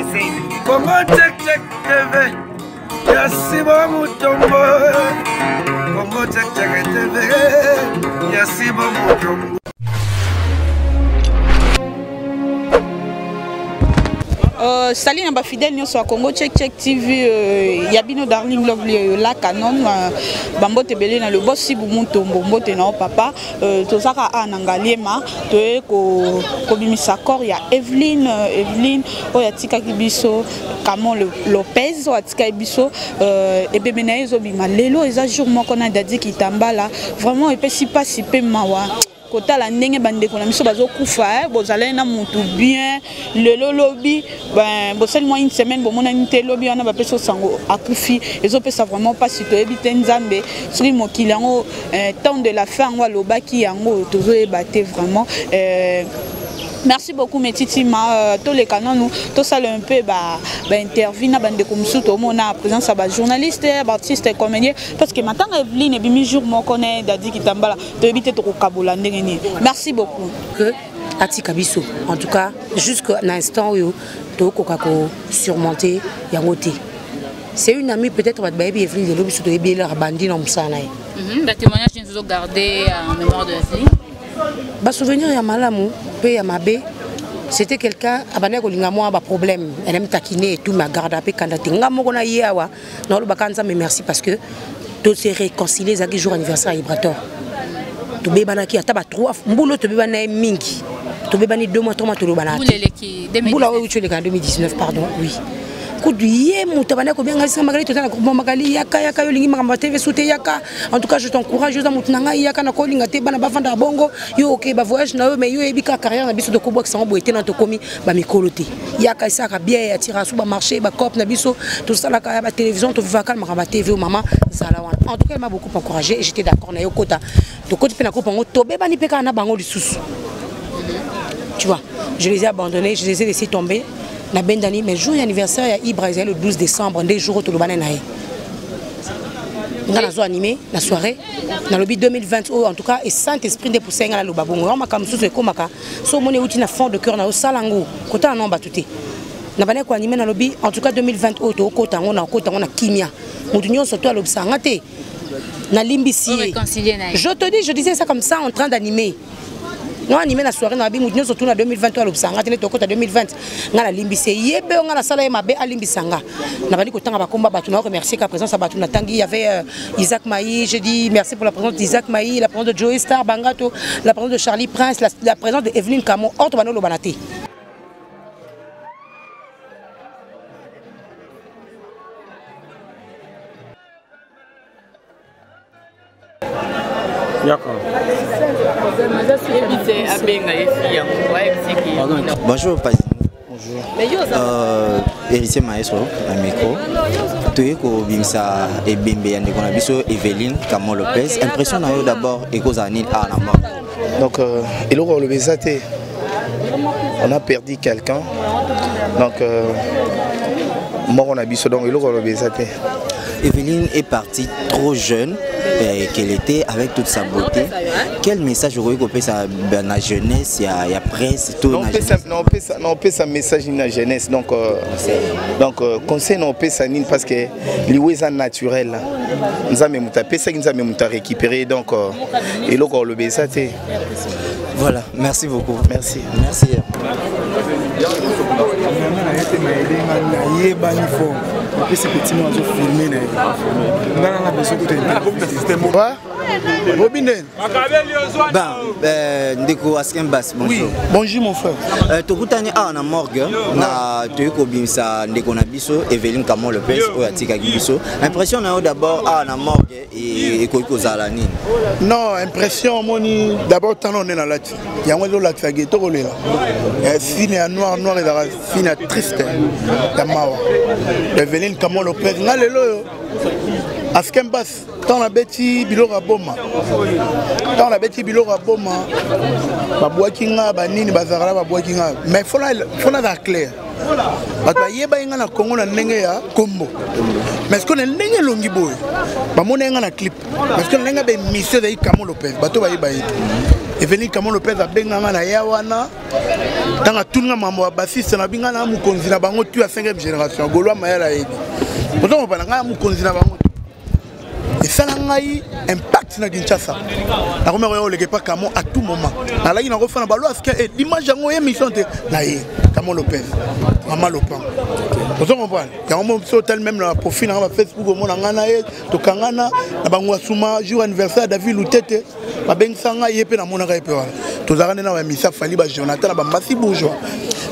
Congo check check TV. Yasiba Mutombo. Congo check check TV. Yasiba Mutombo. Salut namba fidèle nous sur Congo Check Check TV Yabino Darling Lovely la canon bambote belé na le boss si Mutombo mbote na papa tozaka anangaliema to ko bimisa kor ya Evelyne oya tika kibiso Camon Lopez oya tika biso et bébé na ezo bima lelo eza jour moko na dadi kitambala vraiment et si pas si pe mawa kota la ndenge bande ko na miso bazo kufa bozala na mutu bien le lobby ben bosel moi une semaine bon mona nité lobby on a ba peso sango akufi ezo pesa vraiment pas si to ebite nzambe suri mokili yango temps de la fin wa lobaki yango tozo ebate vraiment merci beaucoup Metiti tous les canons nous tout ça un peu interview na bande comme sous on a présence à journaliste artiste comédien parce que maintenant Evelyne et bimi jour mon connaît dadi kitambala to éviter to kabola ndengeni merci beaucoup que atika biso en tout cas jusqu'à l'instant où to kokako surmonter yangote c'est une amie peut-être va baby Evelyne de l'obiso to ebi la bandi na musana la témoignage nous ont gardé en mémoire de Evelyne. Ba souvenir ya malamu pe ya mabe c'était quelqu'un abana ko linga moi ba problème elle aime taquiner et tout ma garde pe kandate ngamo ko na yawa na lo bakanza mais merci parce que tout se réconcilier za jour anniversaire Ibrator to be bana ki ata ba 3 mbulo to be bana mingi to be bani 2 mois 3 mois to lo bana mbula oui tu le 2019 pardon oui Koudiye mutabana ko bien ngasi magali totana ko magali yaka yo lingi makamba TV soute yaka en tout cas je t'encourage yo za mutunanga yaka na ko linga te bana bafanda bongo yo OK ba voyage na yo mais yo ebika carrière na biso de ko box ngo ete na to komi ba mikolo te yaka saka bien ya tira sou ba marché ba cop na biso tout ça la ba télévision to vivaka makamba TV mama zala wana en tout cas elle m'a beaucoup encouragé et j'étais d'accord na yo kota to koti pe na ko pango to be bani pe kana bango lisusu tu vois je les ai abandonnés je les ai laissés tomber na bendani mais jour anniversaire ya Ibra le 12 décembre des jours to lobana nae ngana zo animé la soirée na lobby 2020 en tout cas et Saint-Esprit de pousser ngala lobabongo ma kam susu ko maka so moni uti na fond de cœur na salango kota non batuté na bana ko animé na lobby en tout cas 2020 to kota ngona kimia mutu nyonso to lobsanga te na limbisi je te dis je disais ça comme ça en train d'animer. Non animé la soirée na bingu surtout na 2023 lobsanga tene to kota 2020 ngala limbise yebe ngala sala ye mabe alimbisanga na bali ko tanga bakomba batu na remercier ka présence à batu na tangi il y avait Isaac Maï je dis merci pour la présence d'Isaac Maï la présence de Joey Star Bangato la présence de Charlie Prince la présence de Evelyne Camon orto banolo banate Bonjour, bonjour. Héritier Maestro, à micro. Tu es comme Bimsa et Bimbe Yandekonabiso, Evelyne Camon Lopez. Impression d'abord et cause à Nil à la mort. Donc, on a perdu quelqu'un. Donc, moi on a biso donc Evelyne est partie trop jeune qu'elle était avec toute sa beauté. Quel message aurait coupé sa jeunesse, il y a presse tout non peut ça message dans la jeunesse donc conseil non peut ça parce que les est naturel nous avons récupérer donc et là on le baisser. Voilà, merci beaucoup. Merci. Merci. Ndeko Askembas, bonjour. Bonjour mon frère. Tokutani a na morgue na toyeko bimisa ndeko na biso Evelyne Camon Lopez oyatika biso. Impression na d'abord a na morgue et koiko zalani. Non, impression moni d'abord tant on est dans la il y a un peu la fagé to kolela. Fine noir et la fine triste. Tamawa. Evelyne Camon Lopez na lelo Askembas dans la bêtise bilora boma. Dans la bêtise bilora boma. Babouakinga banini bazara babouakinga. Mais faut la clair. Parce que yeba inga na Congo na ndenge ya kombo. Mais ce qu'on est ndenge longi boy. Ba mona inga na clip. Parce que ndenge be mission de Camon Lopez. Bato ba yeba. Evelyn Kamon Lopez a benganga na yawana tanga tunga mambo ya bassiste na binga na mukonzi na bango tu à 5e génération Goloa Mayala yebi pourtant on parle nga mukonzi na bango et ça n'a impact na Kinshasa na comme on le pas Kamon à tout moment na la ina refana balo aska et l'image yango émission te na ye Kamon Lopez Maman Lopin pourtant on parle il y a un moment tel même na profil na Facebook au monde ngana ye to kangana na bango asuma jour anniversaire David Lutete ba bengsanga yepe na mona ka yepe wala to zakane na ba misa fali ba Jonathan ba mbasi bourgeois.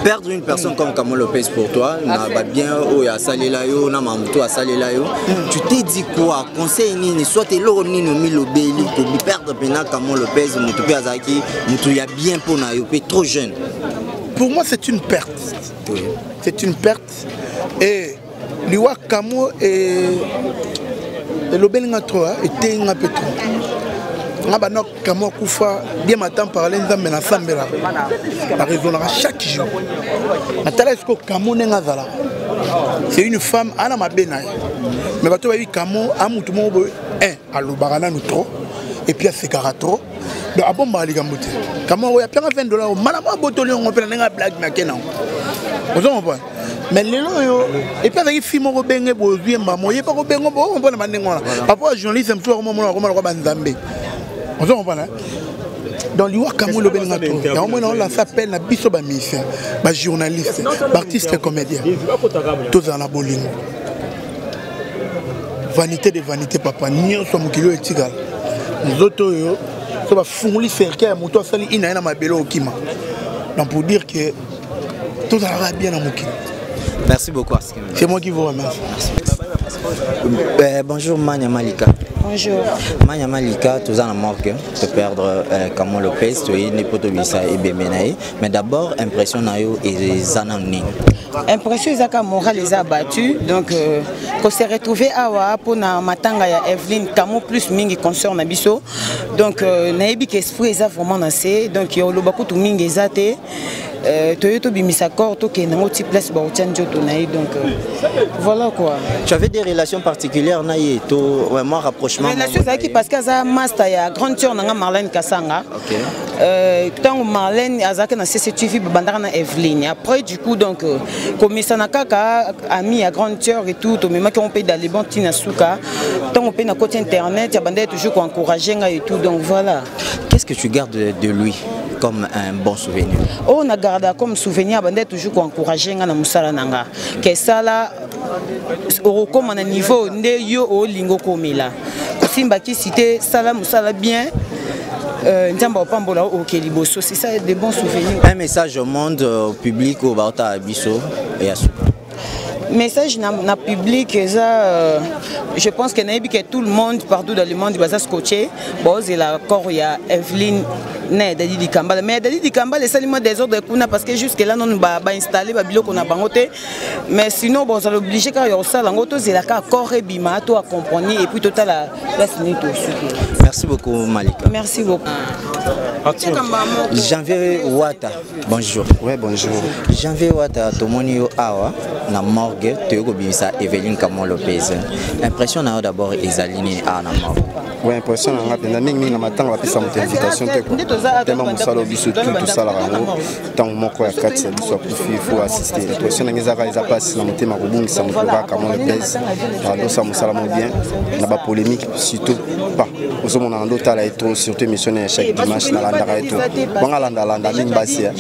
Perdre une personne comme Kamon Lopez pour toi, n'a pas bien ou ya salelayo, na mamuto a salelayo. Tu t'es dit quoi? Conseil ni soit t'es l'or ni no milo beli pour perdre pena Kamon Lopez, mutu pe azaki, mutu ya bien pour na yo, trop jeune. Pour moi c'est une perte. Oui. C'est une perte et liwa Kamon et le belinga trois était un peu trop. Ngabana Kamon kufa bien matin parler nzambe na sambela. La raisonnera chaque jour. Natala est-ce que Kamon ngazala. C'est une femme ana mabena. Mais bato ba Kamon amutu mo un alobagana nous trop et puis c'est trop. Donc abomba ligambote. Kamon ya panga $20 malama botoli on pela nga blague na kena. Vous comprenez? Mais les gens, et puis avec les films, on peut pas bozui mbamo, pas ko bengo bo, on peut na mandengola. Parfois journaliste me toujours moment on banzambe. Vous comprenez? Dans l'Iwa Kamon le benga to. Il y a au moins on la s'appelle na biso ba mission, ba journaliste, ba artiste comédien. Tous en la bolingo. Vanité de vanité papa, nyo so mukilo etigal. Nous autres yo, ça va funguli cercle moto sali ina na mabelo okima. Donc pour dire que tout va bien dans mon kit. Merci beaucoup. C'est moi qui vous remercie. Bonjour Manya Malika. Bonjour. Manya Malika, tout en morgue de perdre Kamon Lopez, tu es né pour et Bemenaï. Mais d'abord, impression nayo et Zanani. Impression Zaka moral les a battus. Donc, qu'on s'est retrouvé à Wa pour na matanga ya Evelyn Kamon plus mingi consort na biso. Donc, naebi que esprit est vraiment nassé. Donc, yo lo bakutu mingi ezate. Toyoto bimisa corps to ke nango ti place ba otjanjo to naï. Donc, voilà quoi. Tu avais des relations particulières naï to vraiment rapprochement. Relation Zaki parce que ça master ya grande sœur nanga Marlène Kasanga. OK. Tant Marlène azaka na CCTV bandara na Evelyn. Après du coup donc comme ça na kaka ami à grande sœur et tout mais qui on paye dans les bons tina souka. Tant on paye na côté internet, ya bandé toujours encourager et tout donc voilà. Qu'est-ce que tu gardes de lui comme un bon souvenir? On a gardé comme souvenir bandé toujours encourager na musala nanga. Que ça là au comme à niveau ndé yo o lingo komela. Simba qui cité sala musala bien. C'est ça des bons souvenirs. Un message au monde, au public, au Baota Abisso et à message na public, je pense que tout le monde partout dans le monde va scotcher. Bon, c'est la corps il y a Evelyn Dadi di Kambala. Mais Dadi di Kambala c'est seulement des ordres de parce que jusque là on va installer babilo qu'on a bangoté. Mais sinon bon, ça l'oblige quand il y a ça l'angoto c'est la corps et bima to à comprendre et puis total la finit aussi. Merci beaucoup Malika. Merci beaucoup. Janvier Wata, bonjour. Ouais, bonjour. Janvier Wata, Tomoni Awa, na morgue, Théo Bimisa, Evelyn Kamon Lopez. Impression d'abord Ezaline à la morgue. Ouais, impression na mingi na matanga ba pesa invitation te ko. Tellement musalo biso tout ça la rango. Tant moko ya kati biso kufi faut assister. Impression na ngeza ka passe na motema ko bungisa mukura Kamon Lopez. Alors ça musala mo bien. Na ba polémique surtout pas. Oso mona ndo tala eto surtout émission ya chaque dimanche na landara eto. Bonga landa mingi basi ya.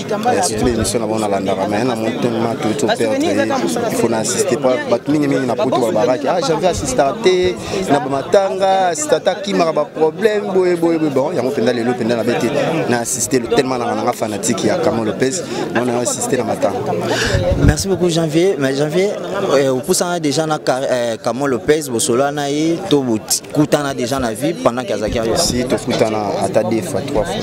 Surtout émission na bona landara mais na motema tout perdre. Il faut assister pas ba mingi na poto ba baraki. Ah j'avais assisté na ba matanga, assisté maraba problème boy bon il y a mon pendant les pendant la bête na assisté tellement na fanatique ya Kamon Lopez on a assisté la matin. Merci beaucoup Janvier mais Janvier au poussant déjà na Kamon Lopez bo solo na yi to kutana déjà na vie pendant qu'Azaki si to kutana ata deux fois trois fois.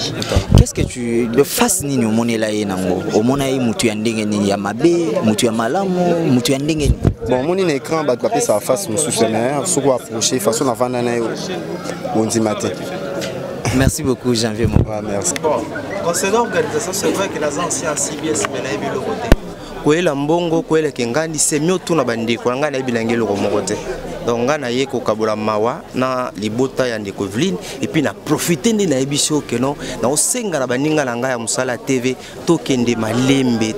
Qu'est-ce que tu de face nini omonela ye nango omona yi mutu ya ndenge nini ya mabe mutu ya malamu mutu ya ndenge bon moni na écran ba papier ça face mususu na soko approcher façon na vanda na yo. Merci beaucoup, Janvier. Merci. Concernant l'organisation, c'est vrai que les anciens CBS ont le côté. Mbongo, Kengandi, c'est mieux tout na bandi, Kwanga na bilangi le côté. donc nga na ye ko kabola mawa na libota ya ndeko Evelyne et puis na profiter nde na ebiso que non na osenga na baninga na nga ya Musala TV tokende malembe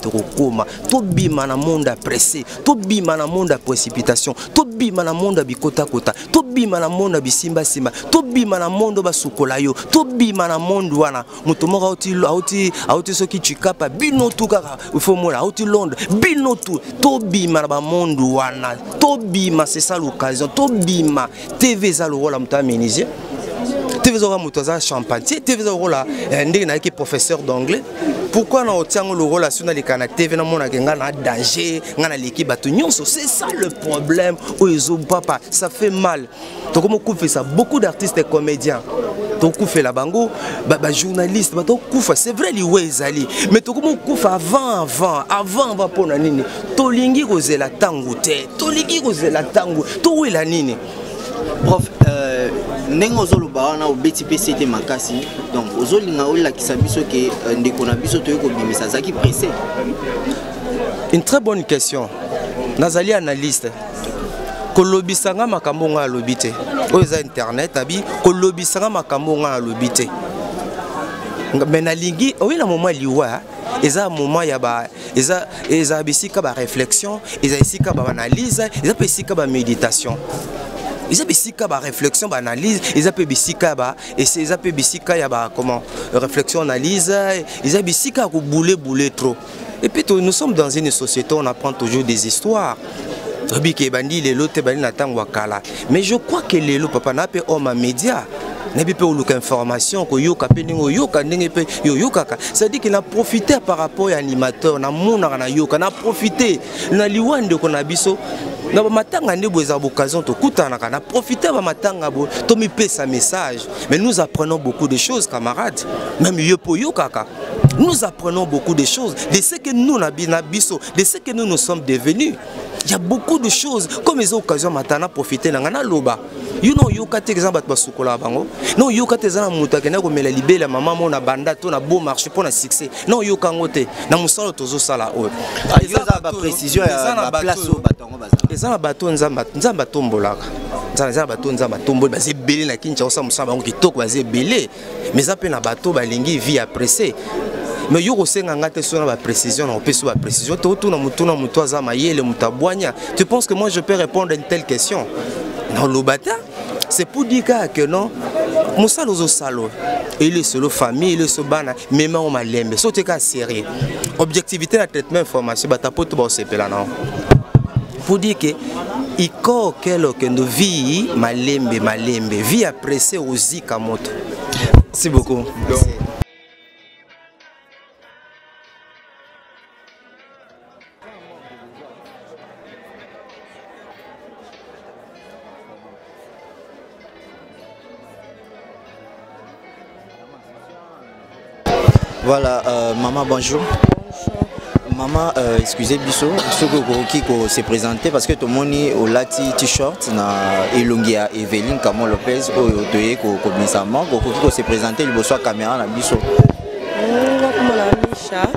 tokokoma tobima na monde à pressé tobima na monde à précipitation tobima na monde à bikota kota tobima na monde à bisimba simba tobima na monde basukola yo tobima na monde wana muto moko auti soki chikapa bino tu kaka ifo mona auti Londres bino tu tobima na ba monde wana tobima c'est ça l'occasion tobima TV za le rôle muta ménisé TV za muto za champagne TV za rôle ndenge na ki professeur d'anglais. Pourquoi on tient le rôle sur les canaux TV, on a un danger, on a l'équipe à tout. C'est ça le problème. Papa, ça fait mal. Donc, comment on fait ça? Beaucoup d'artistes et comédiens. Donc, on fait la bango, journalistes, c'est vrai, les ali. Mais comment on fait avant, on va pour la nini. Tolingi rose la tango, tolingi rose la tango, to la nini. Prof, nengo zolo baana au BTP c'était makasi donc ozolinga ola kisabiso ke ndeko na biso toyeko bimisa zaki pressé. Une très bonne question. Nazali analyste. Kolobisanga makambo nga lobité. Oza internet abi kolobisanga makambo nga lobité. Mais na lingi oui na moment liwa eza moment ya ba eza bisika ba réflexion, eza bisika ba analyse, eza bisika ba méditation. Ils ont bisika ba réflexion, ba analyse, ils ont bisika ba et ils ont bisika ya ba comment réflexion analyse, ils ont bisika ko bouler trop. Et puis nous sommes dans une société où on apprend toujours des histoires. Mais je crois que les lots papa n'a pas homme à média. N'a pas eu information que yoka peningo yoka n'engue yoka. Ça dit qu'il a profité par rapport à l'animateur, na mona na yoka, na profité na liwande qu'on a biso. Na matanga ndebo za occasion to kutana kana profiter ba matanga bo to mi pesa message. Mais nous apprenons beaucoup de choses camarades. Même yopo yokaka. Nous apprenons beaucoup de choses de ce que nous na biso, de ce que nous sommes devenus. Il y a beaucoup de choses comme les occasions matana profiter na ngana loba. You know yoka te exemple bat basukola bango. Non yoka te zana muta kena ko mela libela maman mo na banda to na beau marché pour na succès. Non yoka ngote na musalo tozo sala o. Yoza ba précision ya ba place au batongo baza. Ezana bato nzamba tombolaka. Nzamba bato nzamba tombol ba zebele na kincha osa musamba bango kitoko ba zebele. Mais ça pe na bato ba lingi vie appréciée. Mais yo kosenga ngate sona ba précision na opeso ba précision to tuna mutu azama yele mutabwanya. Tu penses que moi je peux répondre à une telle question? Non lobata, c'est pour dire que non musalo zo salo. Il est solo famille, il est solo bana, même on malembe. So te ka sérieux. Objectivité na traitement information ba tapoto ba sepela non. Pour dire que iko kelo que nos vie malembe vie appréciée aux zikamoto. Merci beaucoup. Merci. Voilà, maman, bonjour. Maman, excusez Bisso, ce qui s'est présenté parce que tout le monde est au lati t-shirt na elongia Evelyne Kamon Lopez au toye ko komisama ko s'est présenté le soir caméra na Bisso. Misha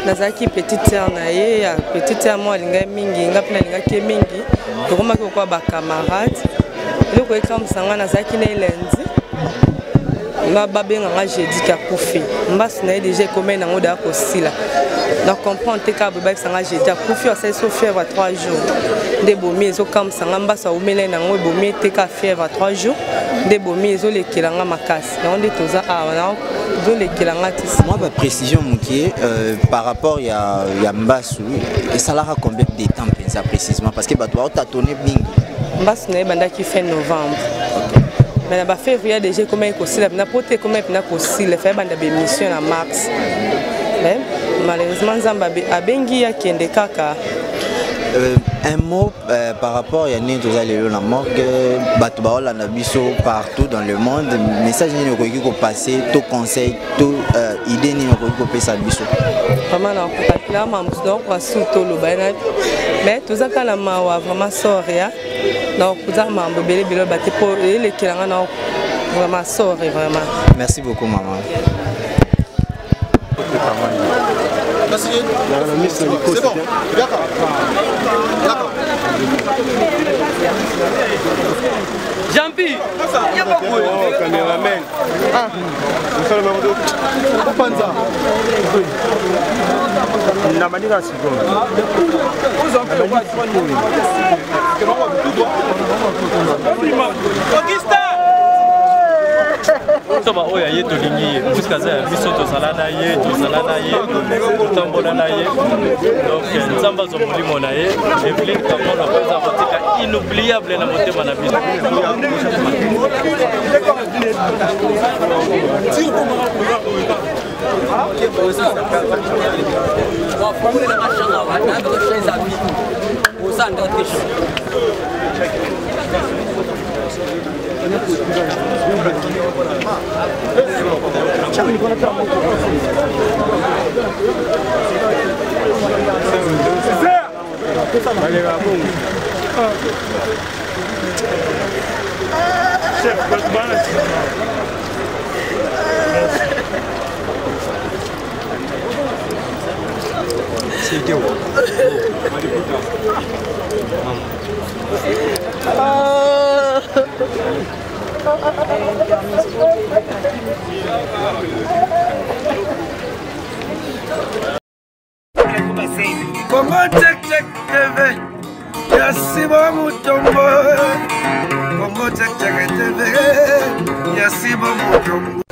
nazaki petite sœur na ye ya petite sœur moi linga mingi ngapina linga ke mingi kokoma ko ba camarade le ko ekam sanga nazaki na elenzi nga babenga nga jeudi ka kufi mbasi na déjà comme na ngoda ko sila na comprendre te ka ba sanga jeudi kufi ça so fièvre 3 jours de bomi ezo kam sanga mbasa umele na ngo bomi te ka fièvre 3 jours de bomi ezo lekela nga makasi na onde toza na zo lekela nga tisi moi ba précision mukie par rapport ya mbasu et ça lara combien de temps ça précisément parce que ba toi tâtonner mingi mbasi na banda ki fin novembre. Mais en février déjà comme il possible na poté comme il na possible faire bande d'émission en mars mais malheureusement Zamba abengi ya kende kaka un mot par rapport à Yannick Tozalelo la morgue bato baola na biso partout dans le monde message ni ko ko passer tout conseil tout idée ni ko pesa biso vraiment na ko la mamus donc wa surtout lo bana mais tout ça kala mawa vraiment soria donc vous avez un bébé bâti pour les qui l'ont vraiment sorti vraiment. Merci beaucoup maman. C'est bon. D'accord. Jampi, il y a pas de caméraman. toba oyo aye tolingi ye puisque za biso tozala na ye totambola na ye donc nzambe azwa molimo na ye Evelyne Kamono akoza kotika inoubliable na motema na biso Congo check check TV, Yasiba Mutombo. Congo check check TV, Yasiba Mutombo.